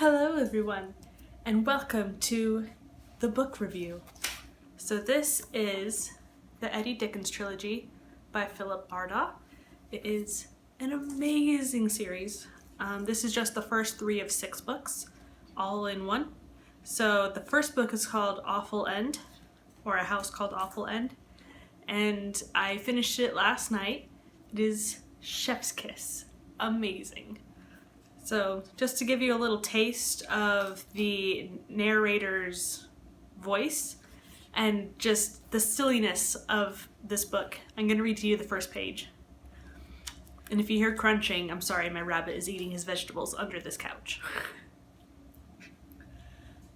Hello everyone, and welcome to the book review. So this is the Eddie Dickens Trilogy by Philip Bardaw. It is an amazing series. This is just the first 3 of 6 books, all in one. So the first book is called Awful End, or A House Called Awful End, and I finished it last night. It is chef's kiss. Amazing. So just to give you a little taste of the narrator's voice and just the silliness of this book, I'm going to read to you the first page. And if you hear crunching, I'm sorry, my rabbit is eating his vegetables under this couch.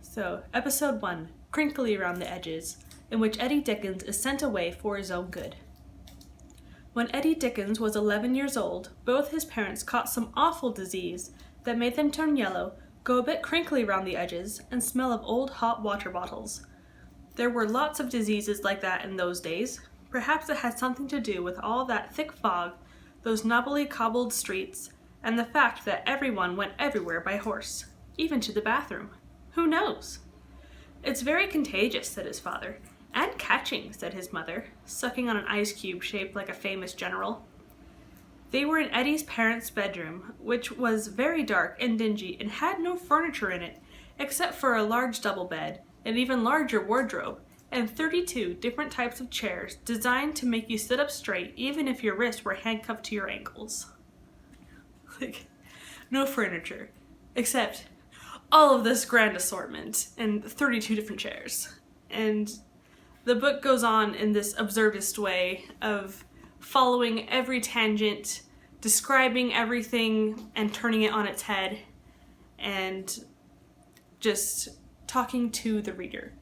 So, Episode 1, Crinkly Around the Edges, in which Eddie Dickens is sent away for his own good. When Eddie Dickens was 11 years old, both his parents caught some awful disease that made them turn yellow, go a bit crinkly around the edges, and smell of old hot water bottles. There were lots of diseases like that in those days. Perhaps it had something to do with all that thick fog, those knobbly cobbled streets, and the fact that everyone went everywhere by horse, even to the bathroom. Who knows? It's very contagious, said his father. And catching, said his mother, sucking on an ice cube shaped like a famous general. They were in Eddie's parents' bedroom, which was very dark and dingy and had no furniture in it, except for a large double bed, an even larger wardrobe, and 32 different types of chairs designed to make you sit up straight even if your wrists were handcuffed to your ankles. No furniture, except all of this grand assortment and 32 different chairs. And the book goes on in this absurdist way of following every tangent, describing everything and turning it on its head, and just talking to the reader.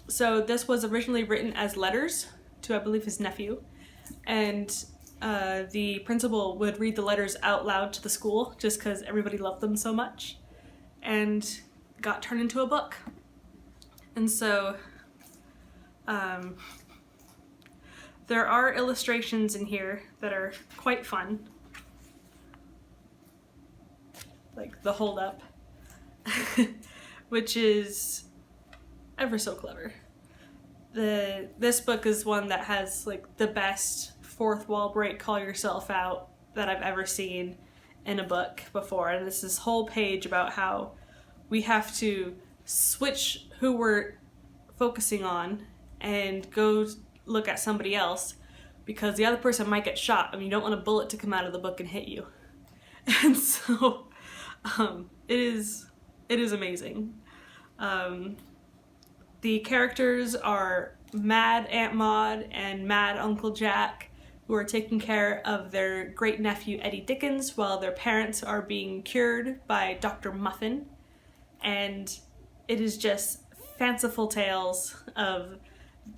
So this was originally written as letters to, I believe, his nephew, and the principal would read the letters out loud to the school just because everybody loved them so much, and got turned into a book. And so there are illustrations in here that are quite fun, like the hold up, which is ever so clever. This book is one that has like the best fourth wall break, call yourself out that I've ever seen in a book before. And this is whole page about how we have to switch who we're focusing on and go look at somebody else because the other person might get shot and you don't want a bullet to come out of the book and hit you. And so it is amazing. The characters are Mad Aunt Maud and Mad Uncle Jack, who are taking care of their great nephew Eddie Dickens while their parents are being cured by Dr. Muffin. And it is just fanciful tales of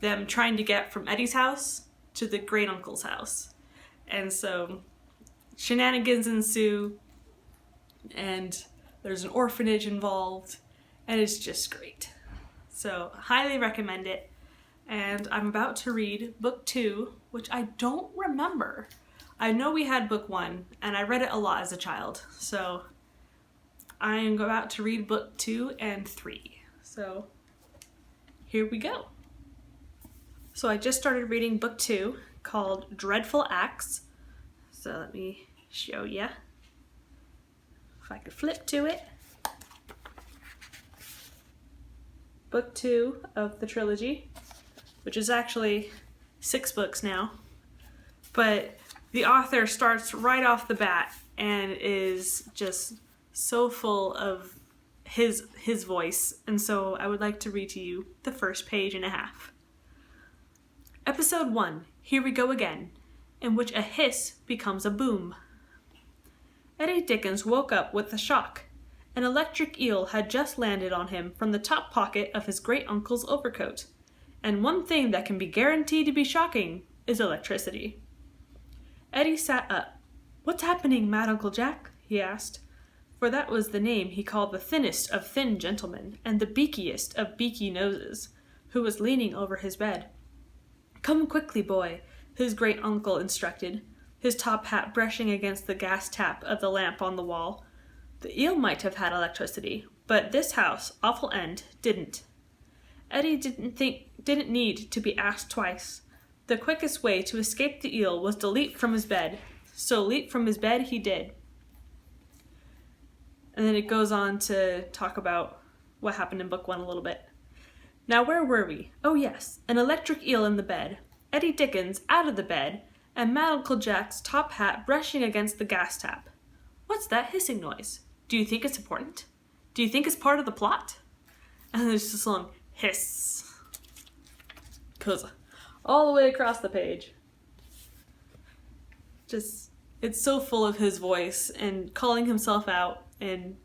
them trying to get from Eddie's house to the great uncle's house. And so shenanigans ensue, and there's an orphanage involved, and it's just great. So highly recommend it. And I'm about to read book 2, which I don't remember. I know we had book 1, and I read it a lot as a child. So I'm about to read book 2 and 3. So here we go. So I just started reading book 2 called Dreadful Acts. So let me show ya. If I could flip to it. Book 2 of the trilogy, which is actually 6 books now. But the author starts right off the bat and is just so full of his voice. And so I would like to read to you the first page and a half. Episode 1, Here We Go Again, in which a hiss becomes a boom. Eddie Dickens woke up with a shock. An electric eel had just landed on him from the top pocket of his great-uncle's overcoat. And one thing that can be guaranteed to be shocking is electricity. Eddie sat up. "What's happening, Mad Uncle Jack?" he asked, for that was the name he called the thinnest of thin gentlemen and the beakiest of beaky noses, who was leaning over his bed. "Come quickly, boy," his great-uncle instructed, his top hat brushing against the gas tap of the lamp on the wall. The eel might have had electricity, but this house, awful end, didn't. Eddie didn't need to be asked twice. The quickest way to escape the eel was to leap from his bed. So leap from his bed he did. And then it goes on to talk about what happened in book 1 a little bit. Now where were we? Oh yes, an electric eel in the bed, Eddie Dickens out of the bed, and Mad Uncle Jack's top hat brushing against the gas tap. What's that hissing noise? Do you think it's important? Do you think it's part of the plot? And there's this long hiss. Goes all the way across the page. Just, it's so full of his voice and calling himself out and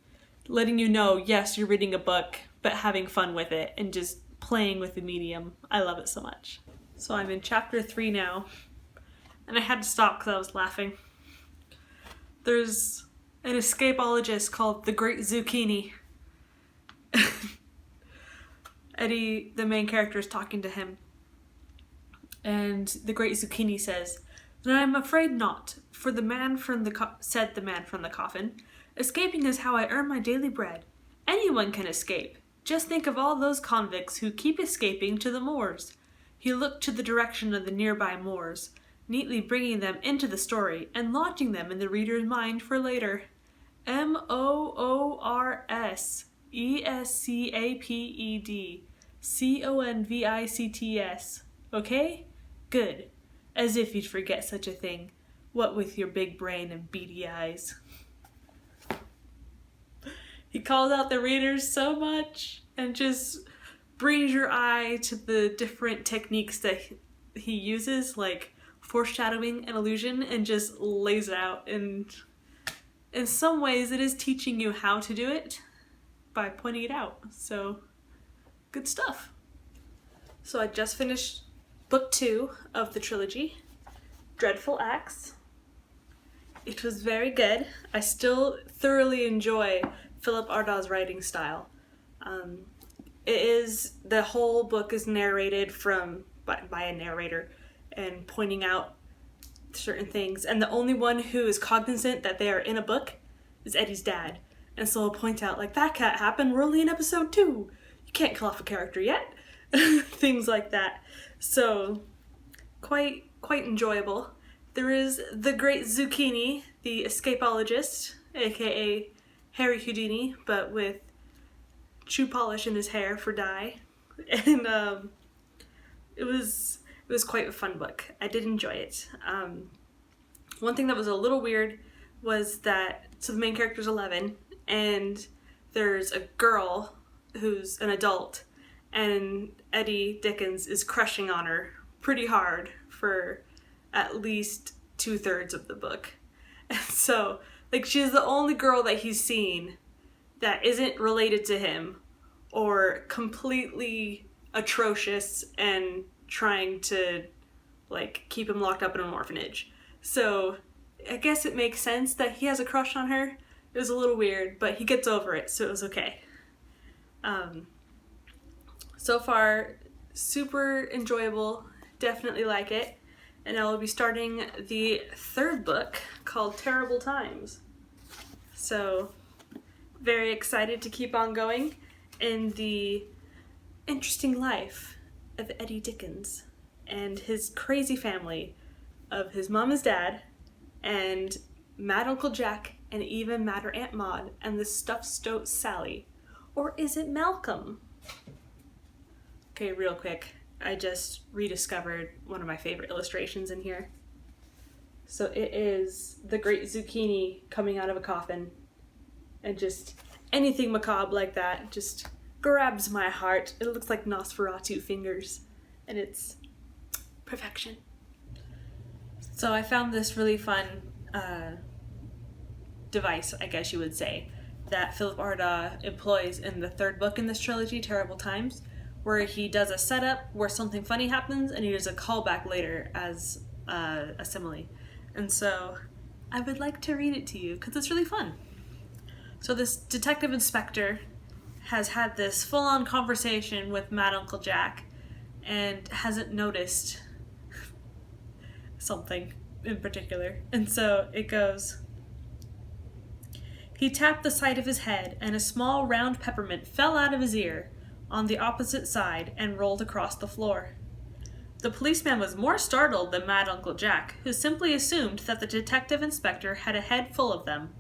letting you know, yes, you're reading a book, but having fun with it and just playing with the medium. I love it so much. So I'm in chapter 3 now, and I had to stop because I was laughing. There's an escapologist called the Great Zucchini. Eddie, the main character, is talking to him, and the Great Zucchini says, "Then I'm afraid not, for the man from said the man from the coffin. Escaping is how I earn my daily bread. Anyone can escape. Just think of all those convicts who keep escaping to the moors." He looked to the direction of the nearby moors, neatly bringing them into the story and lodging them in the reader's mind for later. Moors, escaped, convicts. Okay? Good. As if you'd forget such a thing. What with your big brain and beady eyes. He calls out the readers so much and just brings your eye to the different techniques that he uses, like foreshadowing and illusion, and just lays it out. And in some ways it is teaching you how to do it by pointing it out. So, good stuff. So I just finished book 2 of the trilogy, Dreadful Acts. It was very good. I still thoroughly enjoy Philip Ardag's writing style. The whole book is narrated by a narrator and pointing out certain things, and the only one who is cognizant that they are in a book is Eddie's dad. And so he'll point out, like, that can't happen, we're only in episode 2. You can't kill off a character yet. Things like that. So, quite enjoyable. There is the Great Zucchini, the escapologist, aka Harry Houdini, but with shoe polish in his hair for dye. And it was quite a fun book. I did enjoy it. One thing that was a little weird was that, so the main character's 11, and there's a girl who's an adult, and Eddie Dickens is crushing on her pretty hard for at least 2/3 of the book. And so, like, she's the only girl that he's seen that isn't related to him or completely atrocious and trying to, like, keep him locked up in an orphanage. So I guess it makes sense that he has a crush on her. It was a little weird, but he gets over it, so it was okay. So far, super enjoyable. Definitely like it. And I will be starting the 3rd book called Terrible Times. So, very excited to keep on going in the interesting life of Eddie Dickens and his crazy family of his mom, his dad, and Mad Uncle Jack, and even Madder Aunt Maud, and the stuffed stoat Sally. Or is it Malcolm? Okay, real quick. I just rediscovered one of my favorite illustrations in here. So it is the Great Zucchini coming out of a coffin. And just anything macabre like that just grabs my heart. It looks like Nosferatu fingers. And it's perfection. So I found this really fun device, I guess you would say, that Philip Ardag employs in the 3rd book in this trilogy, Terrible Times, where he does a setup where something funny happens and he does a callback later as a simile. And so I would like to read it to you because it's really fun. So this detective inspector has had this full-on conversation with Mad Uncle Jack and hasn't noticed something in particular. And so it goes, He tapped the side of his head, and a small round peppermint fell out of his ear on the opposite side and rolled across the floor. The policeman was more startled than Mad Uncle Jack, who simply assumed that the detective inspector had a head full of them.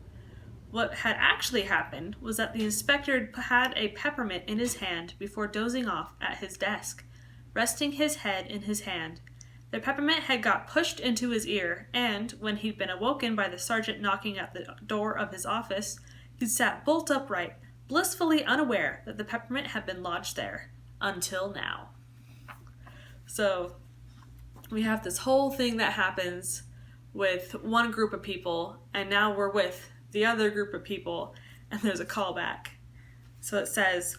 What had actually happened was that the inspector had a peppermint in his hand before dozing off at his desk, resting his head in his hand. The peppermint had got pushed into his ear, and, when he'd been awoken by the sergeant knocking at the door of his office, he sat bolt upright, blissfully unaware that the peppermint had been lodged there. Until now. So, we have this whole thing that happens with one group of people, and now we're with the other group of people, and there's a callback. So it says,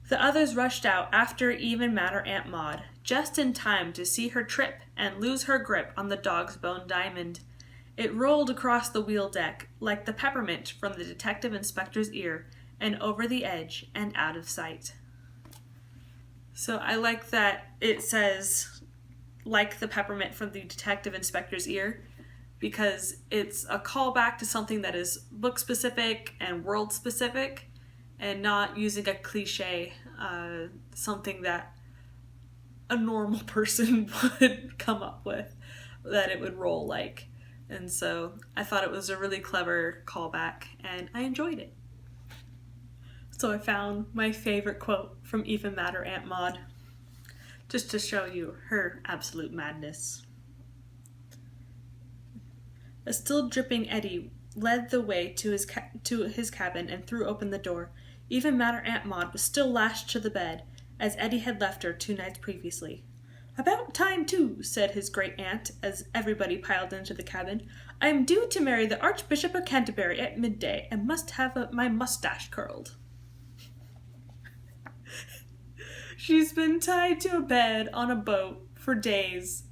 the others rushed out after Even Madder Aunt Maud, just in time to see her trip and lose her grip on the dog's bone diamond. It rolled across the wheel deck like the peppermint from the detective inspector's ear, and over the edge and out of sight. So I like that it says, like the peppermint from the detective inspector's ear, because it's a callback to something that is book-specific and world-specific, and not using a cliche, something that a normal person would come up with, that it would roll like. And so I thought it was a really clever callback, and I enjoyed it. So I found my favorite quote from Even Madder Aunt Maud, just to show you her absolute madness. A still dripping Eddie led the way to his cabin and threw open the door. Even Madder Aunt Maud was still lashed to the bed, as Eddie had left her 2 nights previously. About time, too, said his great-aunt, as everybody piled into the cabin. I am due to marry the Archbishop of Canterbury at midday, and must have my mustache curled. She's been tied to a bed on a boat for days,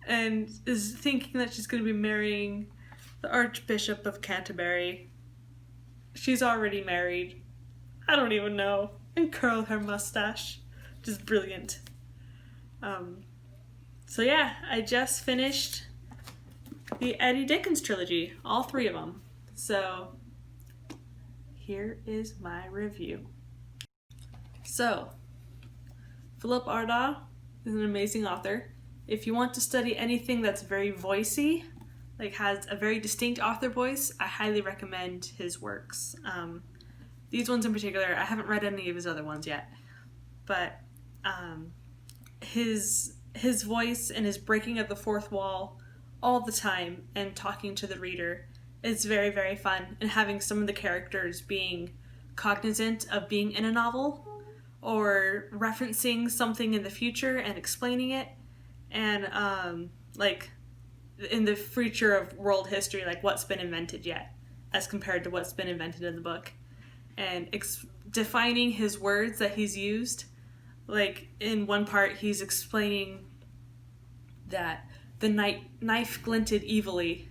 and is thinking that she's going to be marrying the Archbishop of Canterbury. She's already married. I don't even know. And curl her mustache. Just brilliant. So yeah, I just finished the Eddie Dickens Trilogy. All 3 of them. So here is my review. So, Philip Ardaugh is an amazing author. If you want to study anything that's very voicey, like has a very distinct author voice, I highly recommend his works. These ones in particular, I haven't read any of his other ones yet, but his voice and his breaking of the fourth wall all the time and talking to the reader is very, very fun, and having some of the characters being cognizant of being in a novel or referencing something in the future and explaining it, and like in the future of world history, like what's been invented yet as compared to what's been invented in the book, and defining his words that he's used. Like in one part he's explaining that the knife glinted evilly,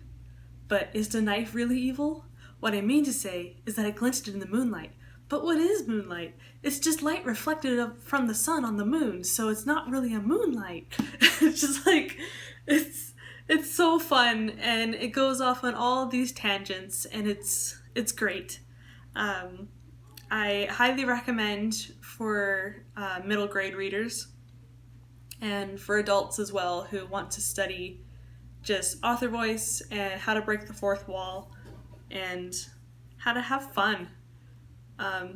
but is the knife really evil? What I mean to say is that it glinted in the moonlight. But what is moonlight? It's just light reflected from the sun on the moon, so it's not really a moonlight. It's just like, it's so fun, and it goes off on all these tangents, and it's great. I highly recommend for middle grade readers, and for adults as well who want to study just author voice and how to break the fourth wall and how to have fun.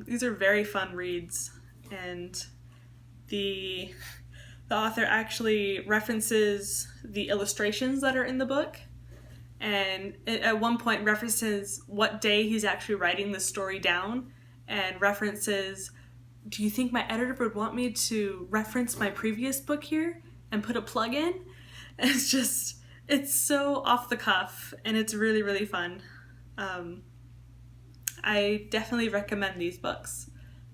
These are very fun reads, and the author actually references the illustrations that are in the book, and at one point references what day he's actually writing the story down, and references, do you think my editor would want me to reference my previous book here and put a plug in? And it's so off the cuff, and it's really, really fun. I definitely recommend these books.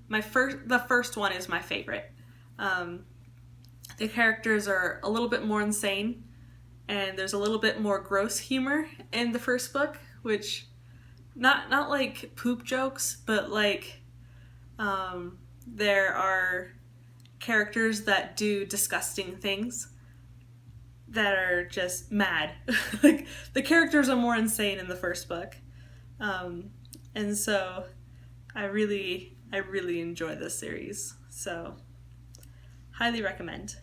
The first one is my favorite. The characters are a little bit more insane, and there's a little bit more gross humor in the first book, which not like poop jokes, but like there are characters that do disgusting things that are just mad. Like the characters are more insane in the first book, And so I really enjoy this series. So highly recommend.